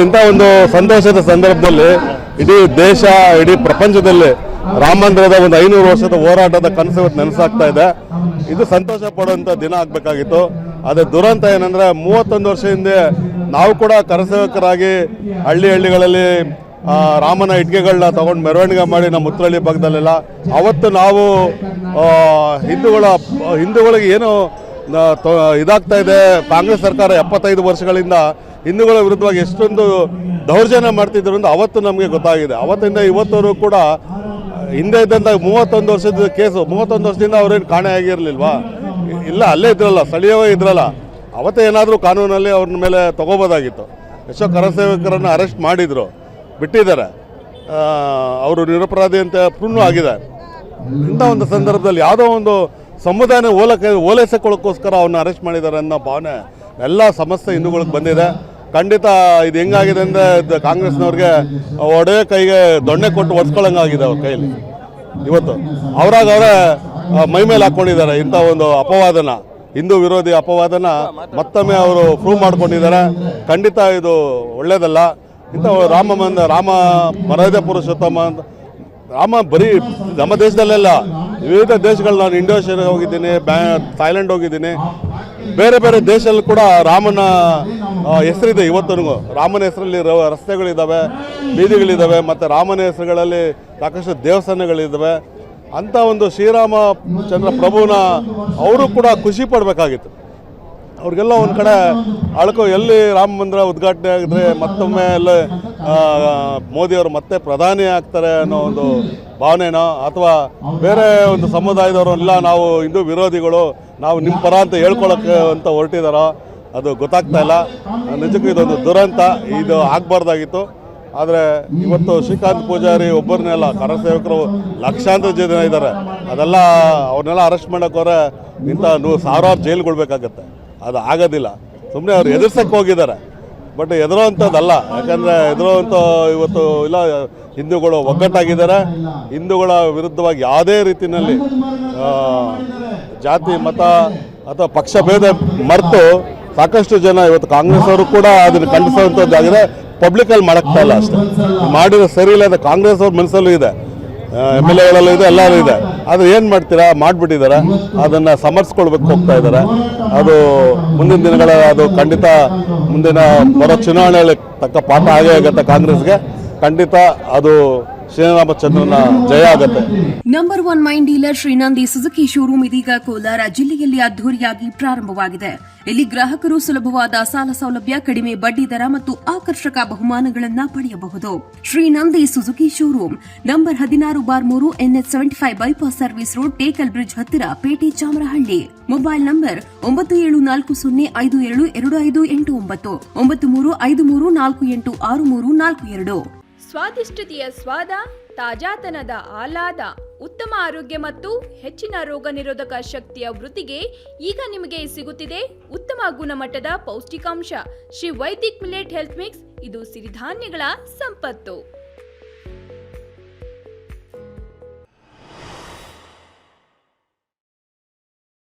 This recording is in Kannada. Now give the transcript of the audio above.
ಇಂಥ ಒಂದು ಸಂತೋಷದ ಸಂದರ್ಭದಲ್ಲಿ ಇಡೀ ದೇಶ ಇಡೀ ಪ್ರಪಂಚದಲ್ಲಿ ರಾಮ ಮಂದಿರದ ಒಂದು 500 ವರ್ಷದ ಹೋರಾಟದ ಕನಸು ಇವತ್ತು ನೆನಸಾಗ್ತಾ ಇದೆ. ಇದು ಸಂತೋಷ ಪಡುವಂಥ ದಿನ ಆಗಬೇಕಾಗಿತ್ತು. ಆದರೆ ದುರಂತ ಏನಂದರೆ 31 ವರ್ಷ ಹಿಂದೆ ನಾವು ಕೂಡ ಕರಸೇವಕರಾಗಿ ಹಳ್ಳಿಗಳಲ್ಲಿ ರಾಮನ ಇಟ್ಗೆಗಳನ್ನ ತಗೊಂಡು ಮೆರವಣಿಗೆ ಮಾಡಿ ನಮ್ಮ ಮುತ್ರಳ್ಳಿ ಭಾಗದಲ್ಲೆಲ್ಲ ಅವತ್ತು ನಾವು ಹಿಂದೂಗಳಿಗೆ ಏನು ಇದಾಗ್ತಾ ಇದೆ. ಕಾಂಗ್ರೆಸ್ ಸರ್ಕಾರ 75 ವರ್ಷಗಳಿಂದ ಹಿಂದೂಗಳ ವಿರುದ್ಧವಾಗಿ ಎಷ್ಟೊಂದು ದೌರ್ಜನ್ಯ ಮಾಡ್ತಿದ್ರು ಅಂತ ಅವತ್ತು ನಮಗೆ ಗೊತ್ತಾಗಿದೆ. ಅವತ್ತಿಂದ ಇವತ್ತವರು ಕೂಡ ಹಿಂದೆ ಇದ್ದಂಥ 31 ವರ್ಷದ ಕೇಸು 31 ವರ್ಷದಿಂದ ಅವ್ರೇನು ಕಾಣೆ ಆಗಿರಲಿಲ್ವಾ? ಇಲ್ಲ, ಅಲ್ಲೇ ಇದ್ರಲ್ಲ, ಸ್ಥಳೀಯವೇ ಇದ್ರಲ್ಲ. ಅವತ್ತೇ ಏನಾದರೂ ಕಾನೂನಲ್ಲಿ ಅವ್ರ ಮೇಲೆ ತಗೋಬೋದಾಗಿತ್ತು. ಎಷ್ಟೋ ಕರಸೇವಕರನ್ನು ಅರೆಸ್ಟ್ ಮಾಡಿದರು, ಬಿಟ್ಟಿದ್ದಾರೆ. ಅವರು ನಿರಪರಾಧಿ ಅಂತ ಪ್ರೂವ್ ಆಗಿದೆ. ಇಂಥ ಒಂದು ಸಂದರ್ಭದಲ್ಲಿ ಯಾವುದೋ ಒಂದು ಸಮುದಾಯನ ಓಲೈಸಿಕೊಳ್ಳೋಕ್ಕೋಸ್ಕರ ಅವ್ರನ್ನ ಅರೆಸ್ಟ್ ಮಾಡಿದ್ದಾರೆ ಅನ್ನೋ ಭಾವನೆ ಎಲ್ಲ ಸಮಸ್ತ ಹಿಂದೂಗಳಿಗೆ ಬಂದಿದೆ. ಖಂಡಿತ ಇದು ಹೆಂಗಾಗಿದೆ ಅಂದರೆ ಕಾಂಗ್ರೆಸ್ನವ್ರಿಗೆ ಒಡೆ ಕೈಗೆ ದೊಣ್ಣೆ ಕೊಟ್ಟು ಒಡ್ಸ್ಕೊಳ್ಳೋಂಗಾಗಿದೆ ಅವ್ರ ಕೈಯಲ್ಲಿ. ಇವತ್ತು ಅವರೇ ಮೈ ಮೇಲೆ ಹಾಕ್ಕೊಂಡಿದ್ದಾರೆ ಇಂಥ ಒಂದು ಅಪವಾದನ, ಹಿಂದೂ ವಿರೋಧಿ ಅಪವಾದನ ಮತ್ತೊಮ್ಮೆ ಅವರು ಪ್ರೂವ್ ಮಾಡ್ಕೊಂಡಿದ್ದಾರೆ. ಖಂಡಿತ ಇದು ಒಳ್ಳೆಯದಲ್ಲ. ಇಂಥ ರಾಮ ಮರ್ಯಾದೆ ಪುರುಷೋತ್ತಮ ರಾಮ ಬರೀ ನಮ್ಮ ದೇಶದಲ್ಲೆಲ್ಲ ವಿವಿಧ ದೇಶಗಳು, ನಾನು ಇಂಡೋನೇಷ್ಯಾ ಹೋಗಿದ್ದೀನಿ, ಥೈಲ್ಯಾಂಡ್ ಹೋಗಿದ್ದೀನಿ, ಬೇರೆ ಬೇರೆ ದೇಶದಲ್ಲಿ ಕೂಡ ರಾಮನ ಹೆಸರಿದೆ. ಇವತ್ತೂ ರಾಮನ ಹೆಸರಲ್ಲಿ ರಸ್ತೆಗಳಿದ್ದಾವೆ, ಬೀದಿಗಳಿದ್ದಾವೆ, ಮತ್ತು ರಾಮನ ಹೆಸರುಗಳಲ್ಲಿ ಸಾಕಷ್ಟು ದೇವಸ್ಥಾನಗಳಿದ್ದಾವೆ. ಅಂಥ ಒಂದು ಶ್ರೀರಾಮಚಂದ್ರ ಪ್ರಭುನ ಅವರು ಕೂಡ ಖುಷಿ ಪಡಬೇಕಾಗಿತ್ತು. ಅವ್ರಿಗೆಲ್ಲ ಒಂದು ಕಡೆ ಎಲ್ಲಿ ರಾಮ ಮಂದಿರ ಉದ್ಘಾಟನೆ ಆಗಿದ್ರೆ ಮತ್ತೊಮ್ಮೆ ಎಲ್ಲ ಮೋದಿಯವರು ಮತ್ತೆ ಪ್ರಧಾನಿ ಆಗ್ತಾರೆ ಅನ್ನೋ ಒಂದು ಭಾವನೆನೋ, ಅಥವಾ ಬೇರೆ ಒಂದು ಸಮುದಾಯದವರೆಲ್ಲ ನಾವು ಹಿಂದೂ ವಿರೋಧಿಗಳು, ನಾವು ನಿಮ್ಮ ಪರ ಅಂತ ಹೇಳ್ಕೊಳ್ಳೋಕ್ಕೆ ಅಂತ ಹೊರಟಿದ್ದಾರೋ ಅದು ಗೊತ್ತಾಗ್ತಾ ಇಲ್ಲ. ನಿಜಕ್ಕೂ ಇದೊಂದು ದುರಂತ, ಇದು ಆಗಬಾರ್ದಾಗಿತ್ತು. ಆದರೆ ಇವತ್ತು ಶ್ರೀಕಾಂತ್ ಪೂಜಾರಿ ಒಬ್ಬರನ್ನೆಲ್ಲ ಕರಸೇವಕರು ಲಕ್ಷಾಂತರ ಜನ ಇದ್ದಾರೆ, ಅದೆಲ್ಲ ಅವ್ರನ್ನೆಲ್ಲ ಅರೆಸ್ಟ್ ಮಾಡೋಕ್ಕೋರೆ ಇಂಥ ಸಾವಿರಾರು ಜೈಲುಗೊಳ್ಬೇಕಾಗತ್ತೆ. ಅದು ಆಗೋದಿಲ್ಲ. ಸುಮ್ಮನೆ ಅವ್ರು ಎದುರ್ಸಕ್ಕೆ ಹೋಗಿದ್ದಾರೆ, ಬಟ್ ಎದುರೋವಂಥದ್ದಲ್ಲ. ಯಾಕಂದರೆ ಎದುರೋವಂಥ ಇವತ್ತು ಇಲ್ಲ, ಹಿಂದೂಗಳು ಒಗ್ಗಟ್ಟಾಗಿದ್ದಾರೆ. ಹಿಂದೂಗಳ ವಿರುದ್ಧವಾಗಿ ಯಾವುದೇ ರೀತಿಯಲ್ಲಿ ಜಾತಿ ಮತ ಅಥವಾ ಪಕ್ಷ ಭೇದ ಮರೆತು ಸಾಕಷ್ಟು ಜನ ಇವತ್ತು ಕಾಂಗ್ರೆಸ್ ಅವರು ಕೂಡ ಅದನ್ನು ಖಂಡಿಸುವಂಥದ್ದಾಗಿದೆ. ಪಬ್ಲಿಕಲ್ಲಿ ಮಾಡೋಕ್ತಾ ಇಲ್ಲ ಅಷ್ಟೇ. ಮಾಡಿರೋ ಸರಿ ಇಲ್ಲ ಅಂತ ಕಾಂಗ್ರೆಸ್ ಅವ್ರ ಮನಸ್ಸಲ್ಲೂ ಇದೆ, MLA ಇದೆ, ಎಲ್ಲರೂ ಇದೆ. ಆದರೆ ಏನು ಮಾಡ್ತೀರಾ, ಮಾಡಿಬಿಟ್ಟಿದ್ದಾರೆ. ಅದನ್ನು ಸಮರ್ಸ್ಕೊಳ್ಬೇಕು ಹೋಗ್ತಾ ಇದ್ದಾರೆ. ಅದು ಮುಂದಿನ ದಿನಗಳ ಅದು ಖಂಡಿತ ಮುಂದಿನ ಬರೋ ಚುನಾವಣೆಯಲ್ಲಿ ತಕ್ಕ ಪಾಠ ಆಗೇ ಆಗುತ್ತೆ ಕಾಂಗ್ರೆಸ್ಗೆ. ಖಂಡಿತ ಅದು ಶ್ರೀರಾಮಚಂದ್ರನ ಜಯ ಆಗುತ್ತೆ. Number 1 main dealer Shrinandi Suzuki showroom ಇದೀಗ ಕೋಲಾರ ಜಿಲ್ಲೆಯಲ್ಲಿ ಅದ್ದೂರಿಯಾಗಿ ಪ್ರಾರಂಭವಾಗಿದೆ. ಇಲ್ಲಿ ಗ್ರಾಹಕರು ಸುಲಭವಾದ ಸಾಲ ಸೌಲಭ್ಯ, ಕಡಿಮೆ ಬಡ್ಡಿ ದರ ಮತ್ತು ಆಕರ್ಷಕ ಬಹುಮಾನಗಳನ್ನು ಪಡೆಯಬಹುದು. Shrinandi Suzuki showroom number 16/3 NH 75 bypass service road, Tekal bridge ಹತ್ತಿರ, ಪೇಟೆ, ಚಾಮರಹಳ್ಳಿ. Mobile number 9740525289 9353486342. ಸ್ವಾದಿಷ್ಟತೆಯ ಸ್ವಾದ, ತಾಜಾತನದ ಆಹ್ಲಾದ, ಉತ್ತಮ ಆರೋಗ್ಯ ಮತ್ತು ಹೆಚ್ಚಿನ ರೋಗ ನಿರೋಧಕ ಶಕ್ತಿಯ ವೃದ್ಧಿಗೆ ಈಗ ನಿಮಗೆ ಸಿಗುತ್ತಿದೆ ಉತ್ತಮ ಗುಣಮಟ್ಟದ ಪೌಷ್ಟಿಕಾಂಶ Shri Vaidik millet health mix. ಇದು ಸಿರಿಧಾನ್ಯಗಳ ಸಂಪತ್ತು.